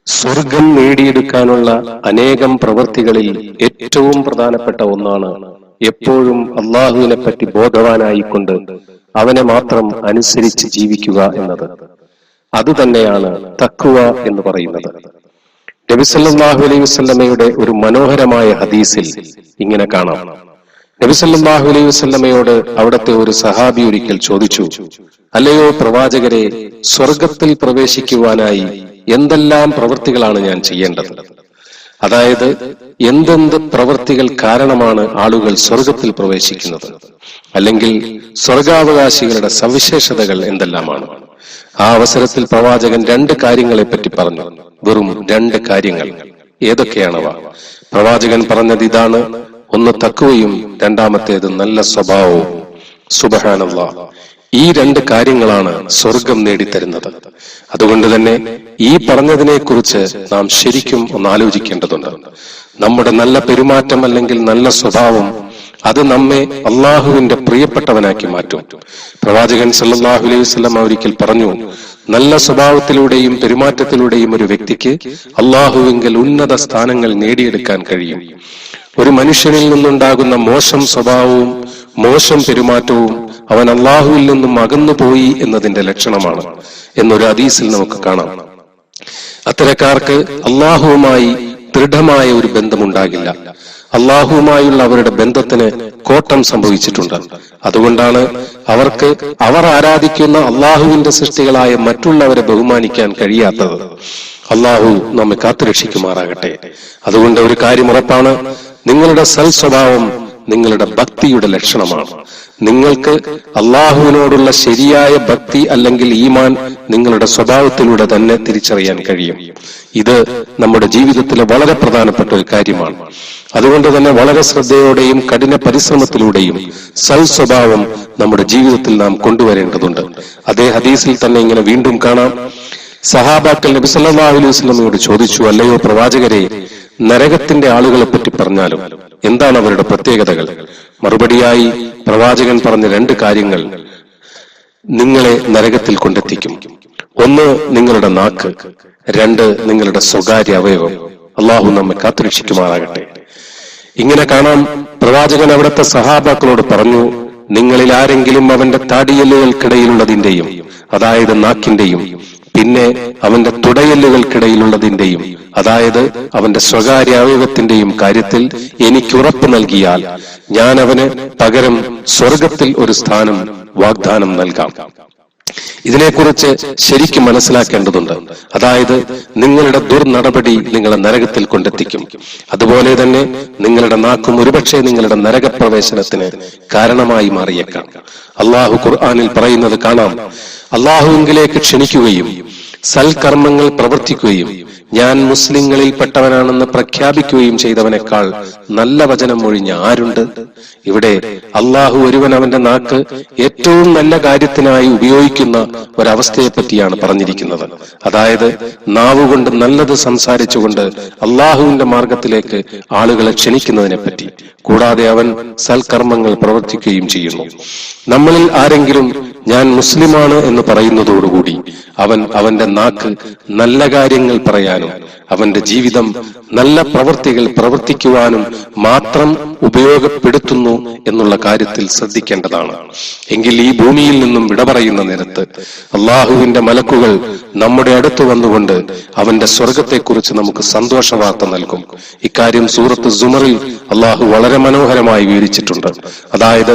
സ്വർഗം നേടിയെടുക്കാനുള്ള അനേകം പ്രവൃത്തികളിൽ ഏറ്റവും പ്രധാനപ്പെട്ട ഒന്നാണ് എപ്പോഴും അള്ളാഹുവിനെ പറ്റി ബോധവാനായിക്കൊണ്ട് അവനെ മാത്രം അനുസരിച്ച് ജീവിക്കുക എന്നത്. അതുതന്നെയാണ് തഖ്വ എന്ന് പറയുന്നത്. നബി സല്ലല്ലാഹു അലൈഹി വസല്ലമയുടെ ഒരു മനോഹരമായ ഹദീസിൽ ഇങ്ങനെ കാണാം. നബി സല്ലല്ലാഹു അലൈഹി വസല്ലമയോട് അവിടുത്തെ ഒരു സഹാബി ഒരിക്കൽ ചോദിച്ചു, അല്ലയോ പ്രവാചകരെ, സ്വർഗത്തിൽ പ്രവേശിക്കുവാനായി എന്തെല്ലാം പ്രവൃത്തികളാണ് ഞാൻ ചെയ്യേണ്ടത്? അതായത് എന്തെന്ത് പ്രവൃത്തികൾ കാരണമാണ് ആളുകൾ സ്വർഗത്തിൽ പ്രവേശിക്കുന്നത്, അല്ലെങ്കിൽ സ്വർഗാവകാശികളുടെ സവിശേഷതകൾ എന്തെല്ലാമാണ്? ആ അവസരത്തിൽ പ്രവാചകൻ 2 കാര്യങ്ങളെ പറ്റി പറഞ്ഞു. വെറും 2 കാര്യങ്ങൾ. ഏതൊക്കെയാണവ? പ്രവാചകൻ പറഞ്ഞത് ഇതാണ്: ഒന്ന് തഖ്വയും, രണ്ടാമത്തേത് നല്ല സ്വഭാവവും. സുബ്ഹാനല്ലാഹ്, ഈ 2 കാര്യങ്ങളാണ് സ്വർഗം നേടിത്തരുന്നത്. അതുകൊണ്ട് തന്നെ ഈ പറഞ്ഞതിനെ കുറിച്ച് നാം ശരിക്കും ഒന്ന് ആലോചിക്കേണ്ടതുണ്ട്. നമ്മുടെ നല്ല പെരുമാറ്റം അല്ലെങ്കിൽ നല്ല സ്വഭാവം അത് നമ്മെ അള്ളാഹുവിന്റെ പ്രിയപ്പെട്ടവനാക്കി മാറ്റും. പ്രവാചകൻ സല്ലല്ലാഹു അലൈഹി വസല്ലം ഒരിക്കൽ പറഞ്ഞു, നല്ല സ്വഭാവത്തിലൂടെയും പെരുമാറ്റത്തിലൂടെയും ഒരു വ്യക്തിക്ക് അള്ളാഹുവിങ്കൽ ഉന്നത സ്ഥാനങ്ങൾ നേടിയെടുക്കാൻ കഴിയും. ഒരു മനുഷ്യനിൽ നിന്നുണ്ടാകുന്ന മോശം സ്വഭാവവും മോശം പെരുമാറ്റവും അവൻ അള്ളാഹുവിൽ നിന്നും അകന്നുപോയി എന്നതിന്റെ ലക്ഷണമാണ് എന്നൊരു ഹദീസിൽ നമുക്ക് കാണാം. അത്തരക്കാർക്ക് അള്ളാഹുവുമായി ദൃഢമായ ഒരു ബന്ധമുണ്ടാകില്ല. അള്ളാഹുവുമായുള്ള അവരുടെ ബന്ധത്തിന് കോട്ടം സംഭവിച്ചിട്ടുണ്ട്. അതുകൊണ്ടാണ് അവർക്ക് അവർ ആരാധിക്കുന്ന അള്ളാഹുവിന്റെ സൃഷ്ടികളായ മറ്റുള്ളവരെ ബഹുമാനിക്കാൻ കഴിയാത്തത്. അള്ളാഹു നമ്മെ കാത്തുരക്ഷിക്കുമാറാകട്ടെ. അതുകൊണ്ട് ഒരു കാര്യം ഉറപ്പാണ്, നിങ്ങളുടെ സൽസ്വഭാവം നിങ്ങളുടെ ഭക്തിയുടെ ലക്ഷണമാണ്. നിങ്ങൾക്ക് അള്ളാഹുവിനോടുള്ള ശരിയായ ഭക്തി അല്ലെങ്കിൽ ഈമാൻ നിങ്ങളുടെ സ്വഭാവത്തിലൂടെ തന്നെ തിരിച്ചറിയാൻ കഴിയും. ഇത് നമ്മുടെ ജീവിതത്തിലെ വളരെ പ്രധാനപ്പെട്ട ഒരു കാര്യമാണ്. അതുകൊണ്ട് തന്നെ വളരെ ശ്രദ്ധയോടെയും കഠിന പരിശ്രമത്തിലൂടെയും സൽസ്വഭാവം നമ്മുടെ ജീവിതത്തിൽ നാം കൊണ്ടുവരേണ്ടതുണ്ട്. അതേ ഹദീസിൽ തന്നെ ഇങ്ങനെ വീണ്ടും കാണാം. സഹാബാക്കൾ നബി സല്ലല്ലാഹു അലൈഹി വസല്ലമയോട് ചോദിച്ചു, അല്ലയോ പ്രവാചകരെ, നരകത്തിന്റെ ആളുകളെ പറ്റി പറഞ്ഞാലും എന്താണ് അവരുടെ പ്രത്യേകതകൾ? മറുപടിയായി പ്രവാചകൻ പറഞ്ഞ 2 കാര്യങ്ങൾ നിങ്ങളെ നരകത്തിൽ കൊണ്ടെത്തിക്കും. ഒന്ന് നിങ്ങളുടെ നാക്ക്, 2 നിങ്ങളുടെ സ്വകാര്യ അവയവം. അള്ളാഹു നമ്മെ കാത്തുരക്ഷിക്കുമാറാകട്ടെ. ഇങ്ങനെ കാണാം, പ്രവാചകൻ അവിടുത്തെ സഹാബാക്കളോട് പറഞ്ഞു, നിങ്ങളിൽ ആരെങ്കിലും അവന്റെ താടിയെല്ലുകൾക്കിടയിലുള്ളതിന്റെയും, അതായത് നാക്കിന്റെയും, പിന്നെ അവന്റെ തുടയെല്ലുകൾക്കിടയിലുള്ളതിന്റെയും, അതായത് അവന്റെ സ്വകാര്യ അവയവത്തിന്റെയും കാര്യത്തിൽ എനിക്ക് ഉറപ്പ് നൽകിയാൽ ഞാൻ അവന് പകരം സ്വർഗത്തിൽ ഒരു സ്ഥാനം വാഗ്ദാനം നൽകാം. ഇതിനെക്കുറിച്ച് ശരിക്കും മനസ്സിലാക്കേണ്ടതുണ്ട്. അതായത് നിങ്ങളുടെ ദുർനടപടി നിങ്ങളെ നരകത്തിൽ കൊണ്ടെത്തിക്കും. അതുപോലെ തന്നെ നിങ്ങളുടെ നാക്കും ഒരുപക്ഷെ നിങ്ങളുടെ നരകപ്രവേശനത്തിന് കാരണമായി മാറിയേക്കാം. അള്ളാഹു ഖുർആനിൽ പറയുന്നത് കാണാം, അള്ളാഹുവിലേക്ക് ക്ഷണിക്കുകയും സൽക്കർമ്മങ്ങൾ പ്രവർത്തിക്കുകയും ഞാൻ മുസ്ലിങ്ങളിൽ പെട്ടവനാണെന്ന് പ്രഖ്യാപിക്കുകയും ചെയ്തവനേക്കാൾ നല്ല വചനം ഒഴിഞ്ഞ ആരുണ്ട്? ഇവിടെ അള്ളാഹു ഒരുവൻ അവന്റെ നാക്ക് ഏറ്റവും നല്ല കാര്യത്തിനായി ഉപയോഗിക്കുന്ന ഒരവസ്ഥയെ പറ്റിയാണ് പറഞ്ഞിരിക്കുന്നത്. അതായത് നാവുകൊണ്ട് നല്ലത് സംസാരിച്ചുകൊണ്ട് അള്ളാഹുവിന്റെ മാർഗത്തിലേക്ക് ആളുകളെ ക്ഷണിക്കുന്നതിനെ പറ്റി. കൂടാതെ അവൻ സൽക്കർമ്മങ്ങൾ പ്രവർത്തിക്കുകയും ചെയ്യുന്നു. നമ്മളിൽ ആരെങ്കിലും ഞാൻ മുസ്ലിമാണ് എന്ന് പറയുന്നതോടുകൂടി അവൻ അവന്റെ നാക്ക് നല്ല കാര്യങ്ങൾ പറയാനും അവന്റെ ജീവിതം നല്ല പ്രവൃത്തികൾ പ്രവർത്തിക്കുവാനും മാത്രം ഉപയോഗപ്പെടുത്തുന്നു എന്നുള്ള കാര്യത്തിൽ ശ്രദ്ധിക്കേണ്ടതാണ്. എങ്കിൽ ഈ ഭൂമിയിൽ നിന്നും വിട പറയുന്ന നേരത്ത് അള്ളാഹുവിന്റെ മലക്കുകൾ നമ്മുടെ അടുത്ത് വന്നുകൊണ്ട് അവന്റെ സ്വർഗത്തെക്കുറിച്ച് നമുക്ക് സന്തോഷ വാർത്ത നൽകും. ഇക്കാര്യം സൂറത്ത് സുമറിൽ അള്ളാഹു വളരെ മനോഹരമായി വിവരിച്ചിട്ടുണ്ട്. അതായത്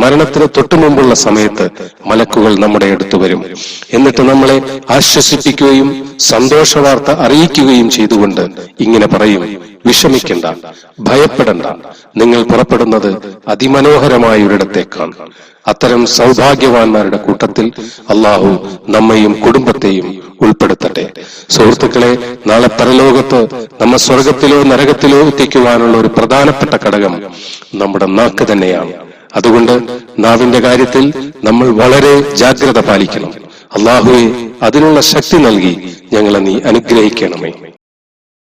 മരണത്തിന് തൊട്ടുമുമ്പുള്ള സമയത്ത് മലക്കുകൾ നമ്മുടെ അടുത്ത് വരും. എന്നിട്ട് നമ്മളെ ആശ്വസിപ്പിക്കുകയും സന്തോഷ വാർത്ത അറിയിക്കുകയും ചെയ്തുകൊണ്ട് ഇങ്ങനെ പറയും, വിഷമിക്കണ്ട, ഭയപ്പെടണ്ട, നിങ്ങൾ പുറപ്പെടുന്നത് അതിമനോഹരമായ ഒരിടത്തേക്കാണ്. അത്തരം സൗഭാഗ്യവാന്മാരുടെ കൂട്ടത്തിൽ അള്ളാഹു നമ്മയും കുടുംബത്തെയും ഉൾപ്പെടുത്തട്ടെ. സുഹൃത്തുക്കളെ, നാളെ പരലോകത്ത് നമ്മെ സ്വർഗത്തിലോ നരകത്തിലോ എത്തിക്കുവാനുള്ള ഒരു പ്രധാനപ്പെട്ട ഘടകം നമ്മുടെ നാക്ക് തന്നെയാണ്. അതുകൊണ്ട് നാവിന്റെ കാര്യത്തിൽ നമ്മൾ വളരെ ജാഗ്രത പാലിക്കണം. അള്ളാഹുവെ, അതിനുള്ള ശക്തി നൽകി ഞങ്ങളെ നീ അനുഗ്രഹിക്കണമേ.